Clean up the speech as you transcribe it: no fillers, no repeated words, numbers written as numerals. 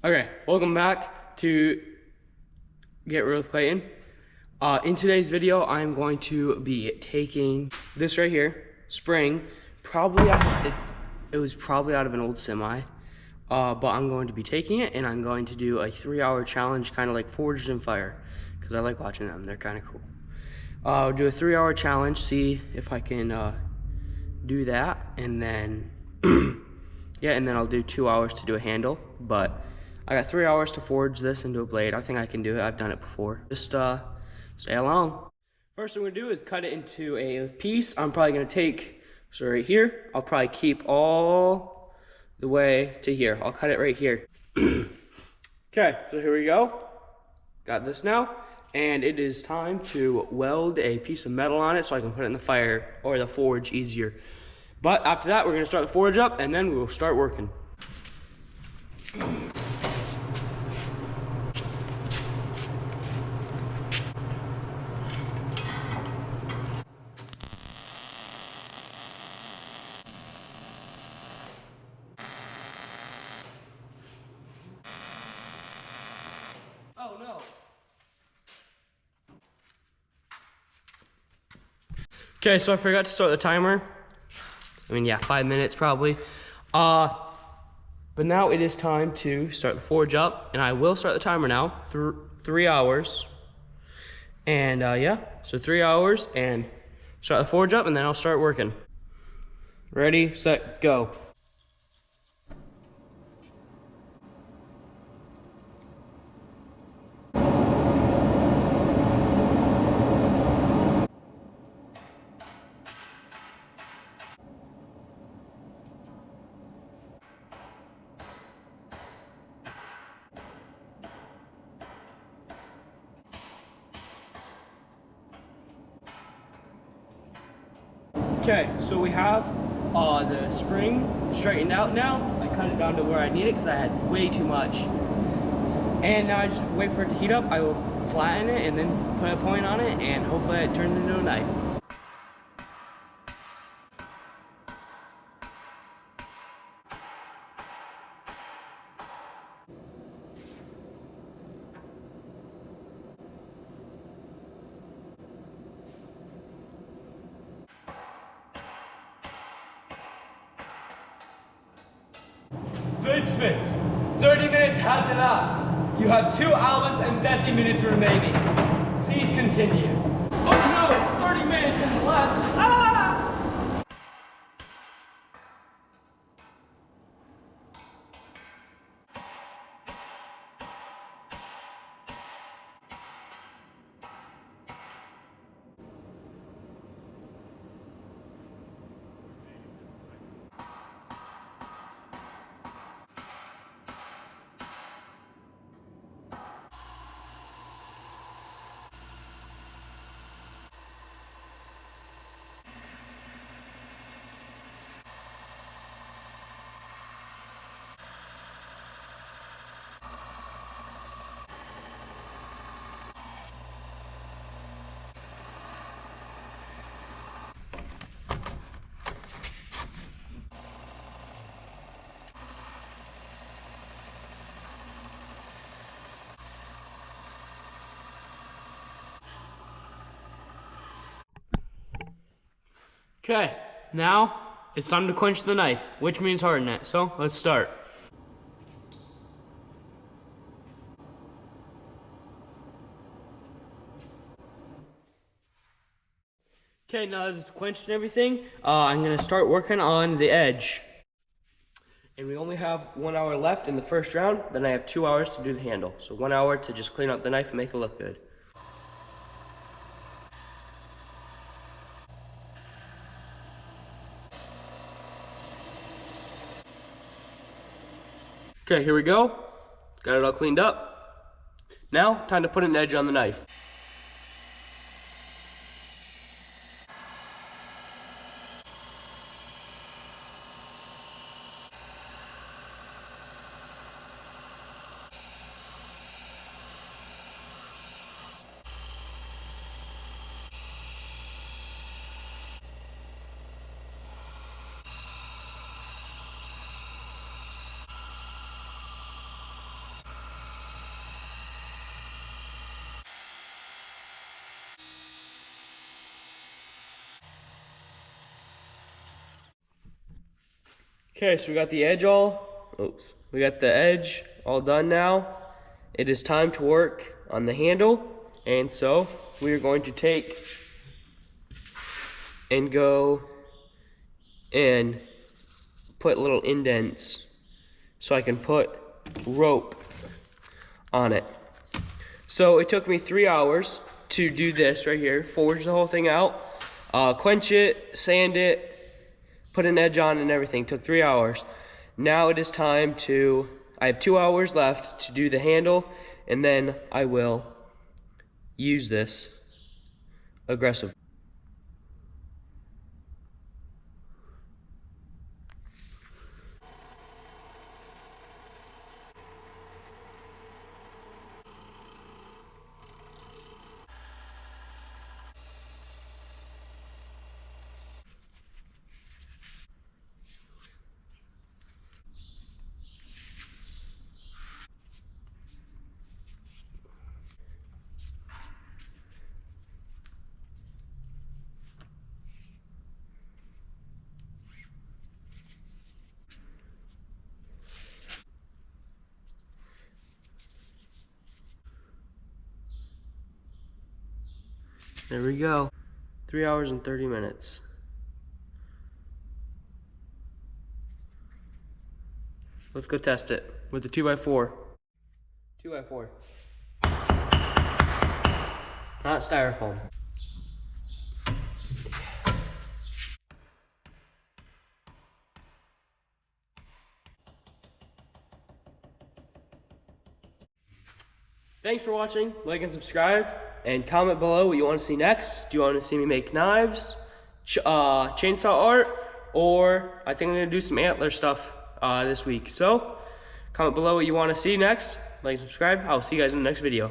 Okay, welcome back to Get Real with Clayton. In today's video, I'm going to be taking this right here, spring, it was probably out of an old semi, but I'm going to be taking it and I'm going to do a 3-hour challenge, kind of like Forged in Fire, because I like watching them, they're kind of cool. I'll do a 3-hour challenge, see if I can do that, and then, yeah, and then I'll do 2 hours to do a handle, but I got 3 hours to forge this into a blade. I think I can do it. I've done it before. Just stay along. First thing we're gonna do is cut it into a piece. I'm probably gonna take, so right here, I'll probably keep all the way to here. I'll cut it right here. Okay, so here we go. Got this now. And it is time to weld a piece of metal on it so I can put it in the fire or the forge easier. But after that, we're gonna start the forge up and then we will start working. Oh no. Okay, so I forgot to start the timer. I mean, yeah, 5 minutes probably. But now it is time to start the forge up, and I will start the timer now. 3 hours. And yeah, so 3 hours and start the forge up, and then I'll start working. Ready, set, go. Okay, so we have the spring straightened out now. I cut it down to where I need it because I had way too much. And now I just have to wait for it to heat up. I will flatten it and then put a point on it, and hopefully it turns into a knife. Smith, 30 minutes has elapsed. You have 2 hours and 30 minutes remaining. Please continue. Oh no, 30 minutes has elapsed. Ah! Okay, now it's time to quench the knife, which means harden it. So let's start. Okay, now that it's quenched and everything, I'm gonna start working on the edge. And we only have 1 hour left in the first round, then I have 2 hours to do the handle. So 1 hour to just clean up the knife and make it look good. Okay, here we go. Got it all cleaned up. Now, time to put an edge on the knife. Okay, so we got the edge all done now. It is time to work on the handle, and so we are going to take and go and put little indents so I can put rope on it. So it took me 3 hours to do this right here, forge the whole thing out, quench it, sand it, put an edge on and everything. Took 3 hours. Now it is time to, I have 2 hours left to do the handle, and then I will use this aggressive. There we go. 3 hours and 30 minutes. Let's go test it with the 2x4. 2x4. Not styrofoam. Thanks for watching. Like and subscribe, and comment below what you want to see next. Do you want to see me make knives, chainsaw art, or I think I'm gonna do some antler stuff this week. So comment below what you want to see next. Like and subscribe. I'll see you guys in the next video.